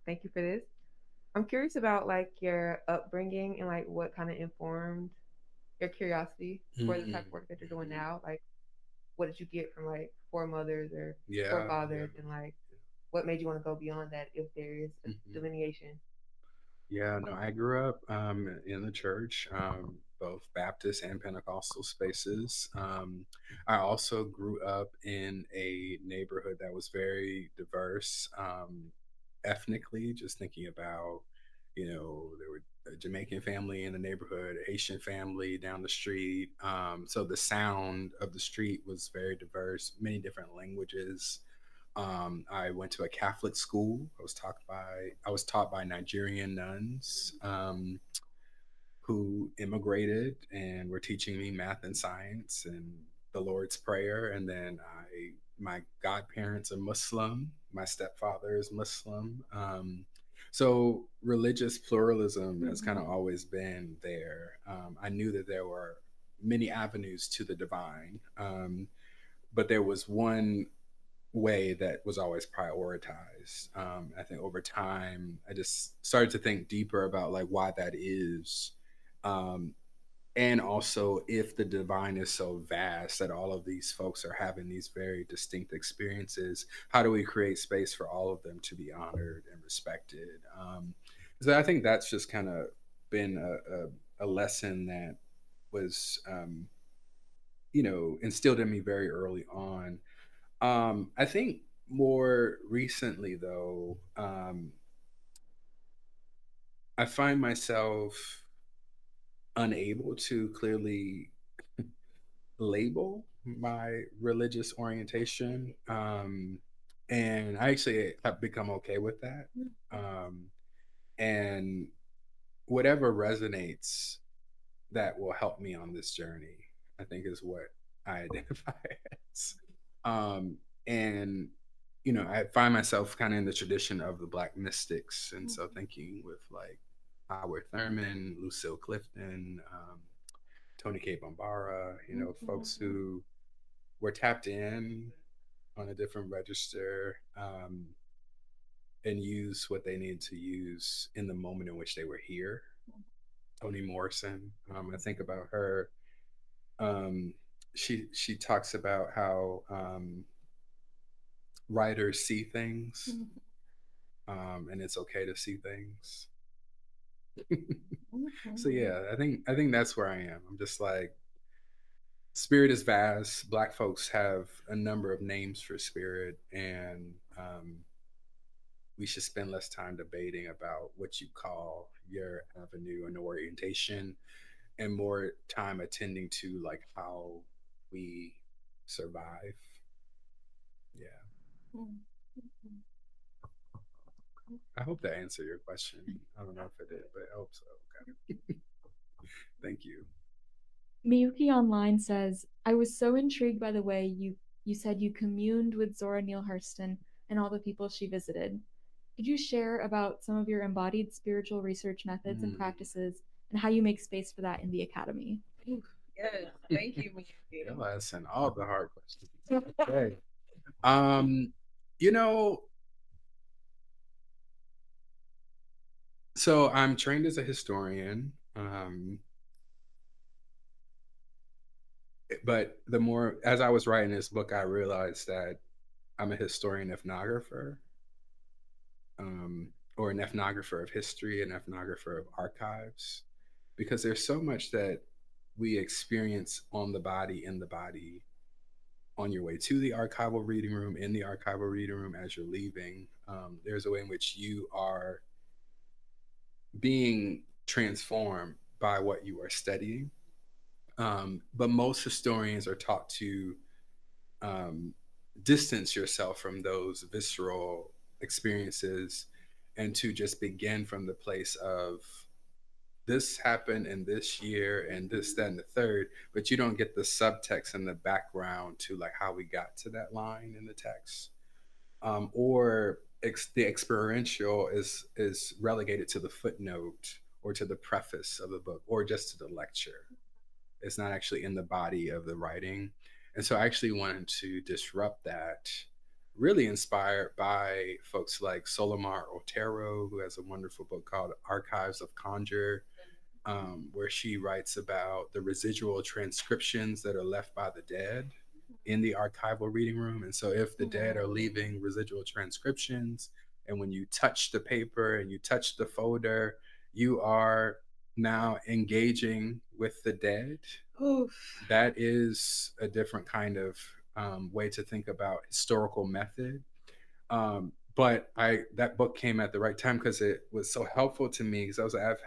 Thank you for this. I'm curious about like your upbringing and like what kind of informed your curiosity for the type of work that you're doing now. Like, what did you get from like foremothers or forefathers, and like what made you want to go beyond that if there is a delineation? Yeah, no, I grew up in the church, both Baptist and Pentecostal spaces. I also grew up in a neighborhood that was very diverse ethnically, just thinking about, there were a Jamaican family in the neighborhood, a Haitian family down the street. So the sound of the street was very diverse, many different languages. I went to a Catholic school. I was taught by Nigerian nuns who immigrated and were teaching me math and science and the Lord's Prayer. And then my godparents are Muslim. My stepfather is Muslim. So religious pluralism has kind of always been there. I knew that there were many avenues to the divine, but there was one way that was always prioritized. I think over time, I just started to think deeper about like why that is. Um, and also, if the divine is so vast that all of these folks are having these very distinct experiences, how do we create space for all of them to be honored and respected? So I think that's just kind of been a lesson that was, instilled in me very early on. I think more recently, though, I find myself unable to clearly label my religious orientation. And I actually have become okay with that. Um, and whatever resonates that will help me on this journey, I think is what I identify as. Um, and, I find myself kind of in the tradition of the Black mystics. And so thinking with like Howard Thurman, Lucille Clifton, Tony K. Bambara, folks who were tapped in on a different register, and use what they needed to use in the moment in which they were here. Toni Morrison, I think about her. Um, she talks about how writers see things, and it's okay to see things. So yeah, I think that's where I am. I'm just like, spirit is vast. Black folks have a number of names for spirit, and we should spend less time debating about what you call your avenue and orientation, and more time attending to like how we survive. Yeah, I hope that answered your question. I don't know if it did, but I hope so. Okay. Thank you. Miyuki Online says, I was so intrigued by the way you said you communed with Zora Neale Hurston and all the people she visited. Could you share about some of your embodied spiritual research methods and practices and how you make space for that in the academy? Yes, thank you, Miyuki. Y'all asking all the hard questions. Okay. Um, you know, so I'm trained as a historian. But the more as I was writing this book, I realized that I'm a historian ethnographer, or an ethnographer of history, an ethnographer of archives, because there's so much that we experience on the body, in the body, on your way to the archival reading room, in the archival reading room, as you're leaving. There's a way in which you are being transformed by what you are studying. But most historians are taught to um, distance yourself from those visceral experiences, and to just begin from the place of this happened in this year and this, that, and the third, but you don't get the subtext and the background to like how we got to that line in the text. Or the experiential is relegated to the footnote or to the preface of the book or just to the lecture. It's not actually in the body of the writing. And so I actually wanted to disrupt that, really inspired by folks like Solomar Otero, who has a wonderful book called Archives of Conjure, where she writes about the residual transcriptions that are left by the dead in the archival reading room. And so if the dead are leaving residual transcriptions, and when you touch the paper and you touch the folder, you are now engaging with the dead. Oof. That is a different kind of way to think about historical method. But that book came at the right time because it was so helpful to me, because I was like,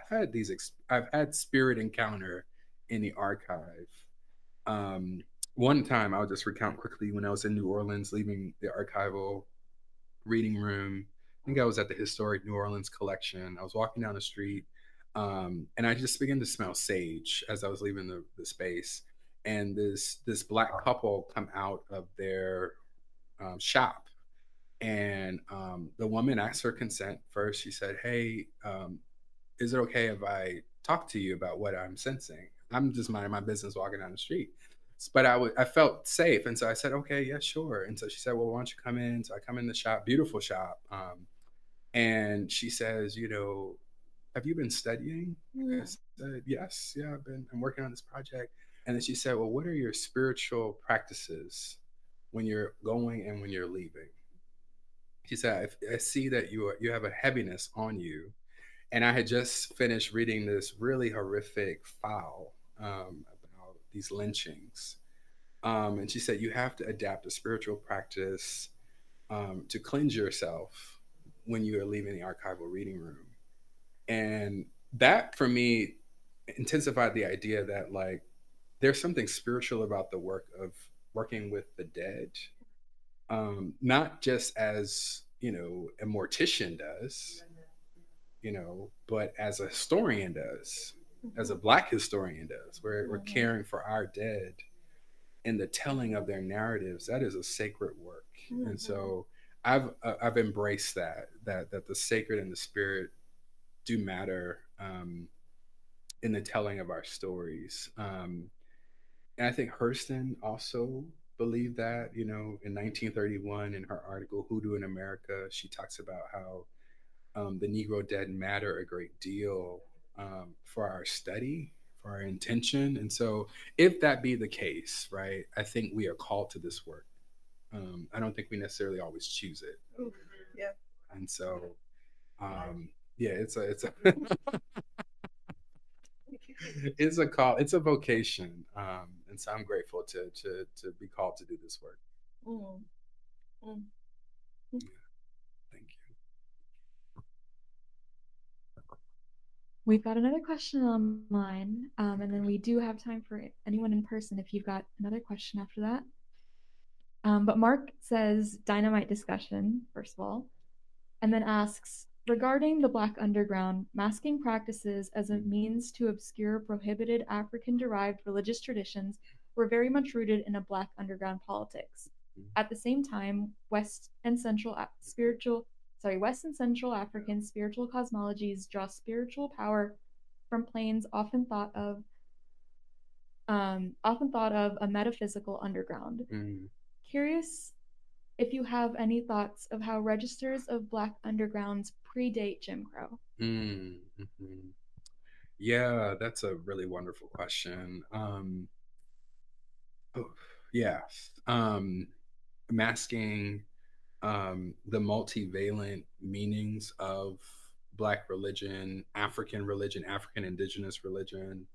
I've had spirit encounter in the archive. Um, One time, I'll just recount quickly, when I was in New Orleans, leaving the archival reading room. I think I was at the Historic New Orleans Collection. I was walking down the street, and I just began to smell sage as I was leaving the space. And this black couple come out of their shop, and the woman asked for consent first. She said, "Hey, is it okay if I talk to you about what I'm sensing? I'm just minding my business walking down the street." But I felt safe, and so I said, "Okay, yeah, sure." And so she said, "Well, why don't you come in?" So I come in the shop, beautiful shop, and she says, "Have you been studying?" I said, "Yes, yeah, I'm working on this project." And then she said, "Well, what are your spiritual practices when you're going and when you're leaving?" She said, "I see that you have a heaviness on you." And I had just finished reading this really horrific file, about these lynchings. And she said, "You have to adapt a spiritual practice to cleanse yourself when you are leaving the archival reading room. And that for me intensified the idea that like there's something spiritual about the work of working with the dead, not just as a mortician does, but as a historian does, as a Black historian does. We're caring for our dead and the telling of their narratives. That is a sacred work. And so I've embraced that the sacred and the spirit do matter, in the telling of our stories. And I think Hurston also believed that, in 1931, in her article Hoodoo in America, she talks about how the Negro dead matter a great deal, for our study, for our intention. And so, if that be the case, right, I think we are called to this work. I don't think we necessarily always choose it. Oof, yeah. And so, yeah, it's a it's a call, it's a vocation, and so I'm grateful to be called to do this work. Mm, mm. Yeah, thank you. We've got another question online, and then we do have time for anyone in person if you've got another question after that. But Mark says dynamite discussion, first of all, and then asks regarding the Black Underground, masking practices as a means to obscure prohibited African derived religious traditions were very much rooted in a Black underground politics. At the same time, West and Central African spiritual cosmologies draw spiritual power from planes often thought of a metaphysical underground. Curious if you have any thoughts of how registers of Black undergrounds predate Jim Crow. Yeah, that's a really wonderful question. Oh, yeah. Masking the multivalent meanings of Black religion, African indigenous religion.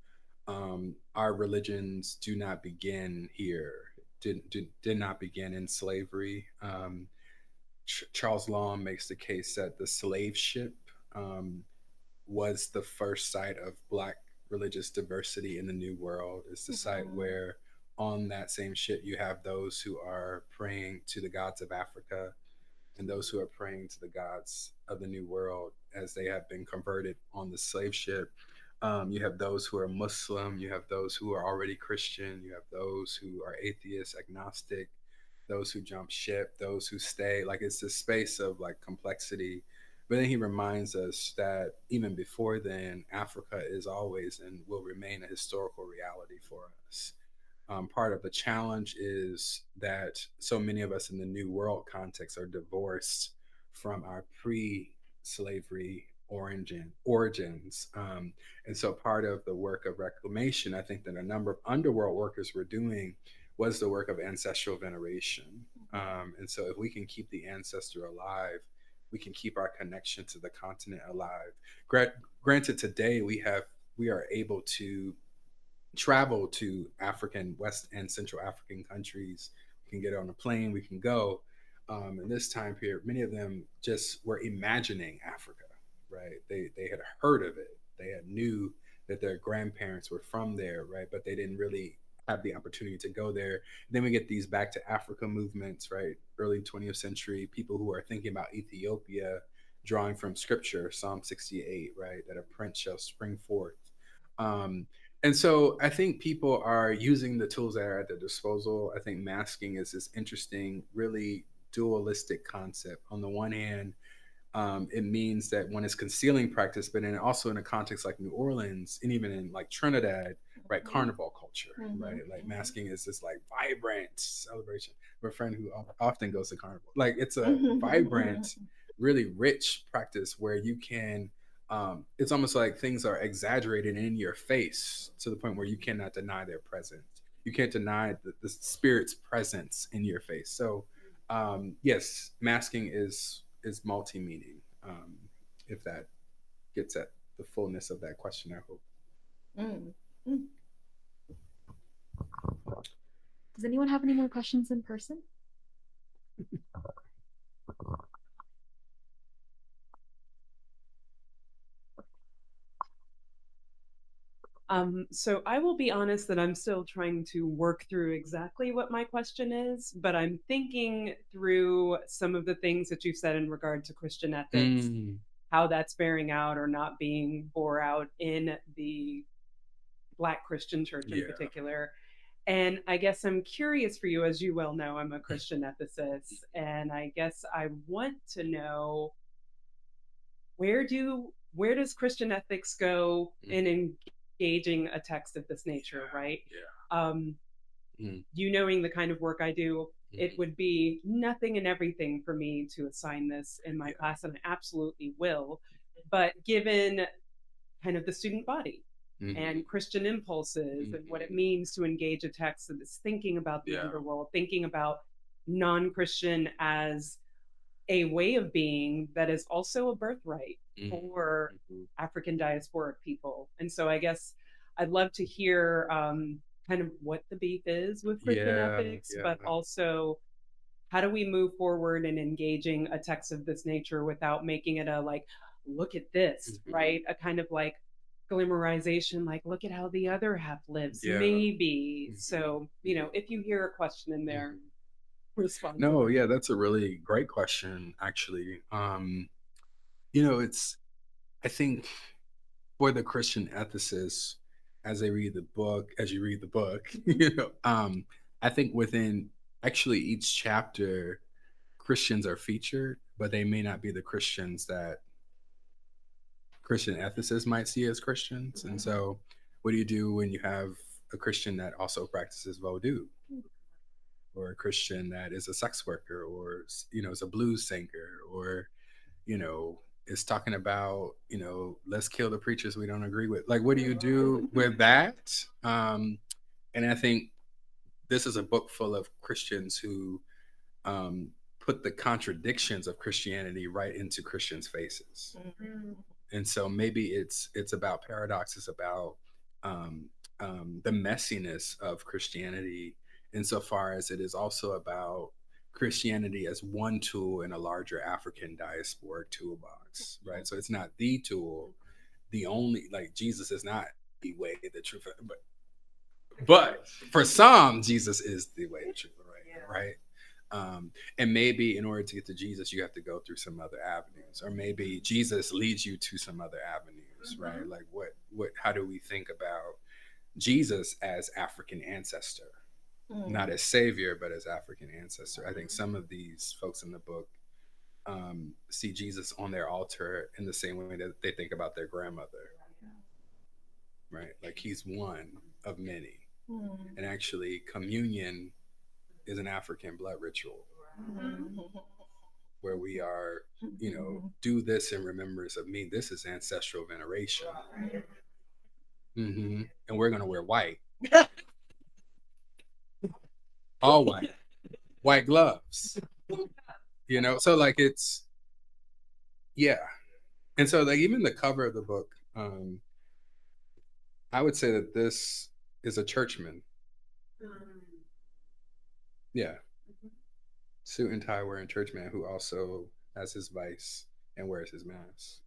Our religions do not begin here, did not begin in slavery. Charles Long makes the case that the slave ship, was the first site of Black religious diversity in the New World. It's the site where, on that same ship, you have those who are praying to the gods of Africa and those who are praying to the gods of the New World as they have been converted on the slave ship. You have those who are Muslim, you have those who are already Christian, you have those who are atheist, agnostic, those who jump ship, those who stay. Like, it's this space of like complexity. But then he reminds us that even before then, Africa is always and will remain a historical reality for us. Part of the challenge is that so many of us in the New World context are divorced from our pre-slavery origins. And so part of the work of reclamation, I think that a number of underworld workers were doing, was the work of ancestral veneration. And so if we can keep the ancestor alive, we can keep our connection to the continent alive. Granted, today we are able to travel to African, West and Central African countries. We can get on a plane, we can go. In this time period, many of them just were imagining Africa, right? They had heard of it. They had knew that their grandparents were from there, right? But they didn't really have the opportunity to go there. Then we get these back to Africa movements, right? Early 20th century, people who are thinking about Ethiopia, drawing from scripture, Psalm 68, right? That a prince shall spring forth. And so I think people are using the tools that are at their disposal. I think masking is this interesting, really dualistic concept. On the one hand, it means that one is concealing practice, but then also in a context like New Orleans and even in like Trinidad, right, carnival culture, right? Like masking is this like vibrant celebration. We have a friend who often goes to carnival. Like, it's a vibrant, really rich practice where you can, it's almost like things are exaggerated in your face to the point where you cannot deny their presence. You can't deny the spirit's presence in your face. So, yes, masking is multi-meaning. If that gets at the fullness of that question, I hope. Does anyone have any more questions in person? So I will be honest that I'm still trying to work through exactly what my question is, but I'm thinking through some of the things that you've said in regard to Christian ethics, how that's bearing out or not being bore out in the Black Christian church in particular. And I guess I'm curious for you, as you well know, I'm a Christian ethicist, and I guess I want to know where does Christian ethics go in engaging a text of this nature, right? You knowing the kind of work I do, it would be nothing and everything for me to assign this in my class, and I absolutely will. But given kind of the student body and Christian impulses and what it means to engage a text that is thinking about the underworld, thinking about non-Christian as a way of being that is also a birthright for African diasporic people. And so I guess I'd love to hear kind of what the beef is with Christian ethics, but also how do we move forward in engaging a text of this nature without making it a like, look at this, right? A kind of like glamorization, like, look at how the other half lives, maybe. So, you know, if you hear a question in there, respond. No, yeah, that's a really great question, actually. You know, I think for the Christian ethicists, as you read the book, you know, I think within actually each chapter, Christians are featured, but they may not be the Christians that Christian ethicists might see as Christians. And so, what do you do when you have a Christian that also practices Vodou, or a Christian that is a sex worker, or, you know, is a blues singer, or, you know, is talking about, you know, let's kill the preachers we don't agree with? Like, what do you do with that? And I think this is a book full of Christians who put the contradictions of Christianity right into Christians' faces. And so maybe it's about paradoxes, about the messiness of Christianity, insofar as it is also about Christianity as one tool in a larger African diasporic toolbox, right? So it's not the tool, the only, like, Jesus is not the way, the truth, but for some, Jesus is the way, the truth, right? And maybe in order to get to Jesus, you have to go through some other avenues, or maybe Jesus leads you to some other avenues, right? Like how do we think about Jesus as African ancestor, not as savior, but as African ancestor? I think some of these folks in the book see Jesus on their altar in the same way that they think about their grandmother, right? Like he's one of many. And actually, communion is an African blood ritual where we are, you know, do this in remembrance of me. This is ancestral veneration. And we're going to wear white. All white gloves, you know? So like it's, And so like even the cover of the book, I would say that this is a churchman. Suit and tie wearing churchman who also has his vice and wears his mask.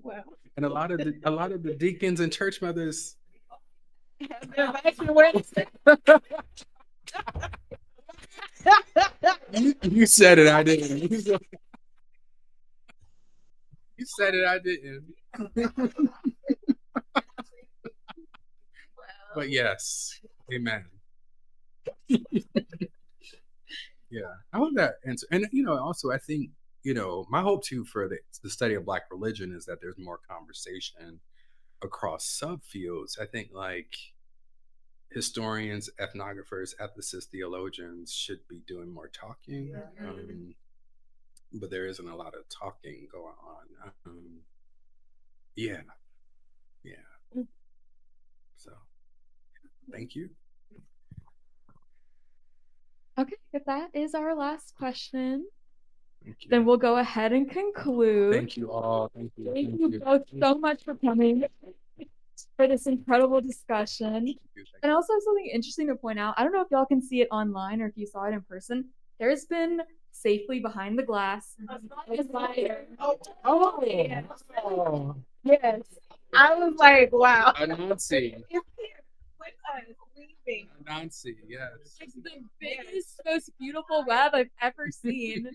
Wow. And a lot of the deacons and church mothers you said it, I didn't. You said it, I didn't. But yes, amen. I hope that answer. And you know, also I think, you know, my hope too for the study of Black religion is that there's more conversation across subfields. I think like historians, ethnographers, ethicists, theologians should be doing more talking. But there isn't a lot of talking going on. So thank you. Okay, if that is our last question, then we'll go ahead and conclude. Thank you all. Thank you both so much for coming for this incredible discussion. And also something interesting to point out, I don't know if y'all can see it online or if you saw it in person, there's been safely behind the glass. Oh, Yes. Yes. I was like, wow. Anansi. It's here with us, weaving. Anansi, yes. It's the biggest, most beautiful web I've ever seen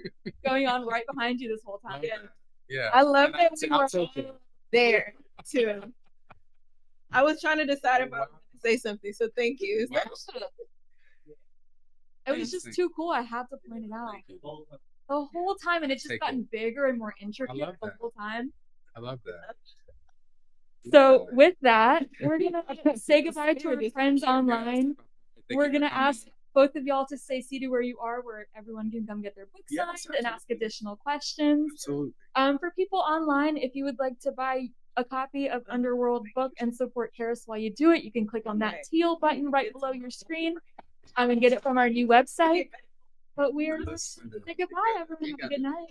going on right behind you this whole time. Yeah. I love that we were That's okay. there too. I was trying to decide if I wanted to say something, so thank you. It was just too cool. I had to point it out the whole time, and it's just gotten bigger and more intricate the whole time. I love that. So with that, we're gonna say goodbye to our friends online. We're gonna ask both of y'all to stay seated where you are, where everyone can come get their books signed and ask additional questions. Absolutely. For people online, if you would like to buy a copy of Underworld book and support Charis while you do it, you can click on that teal button right below your screen and get it from our new website. But we're just say goodbye, everyone. Have a good night.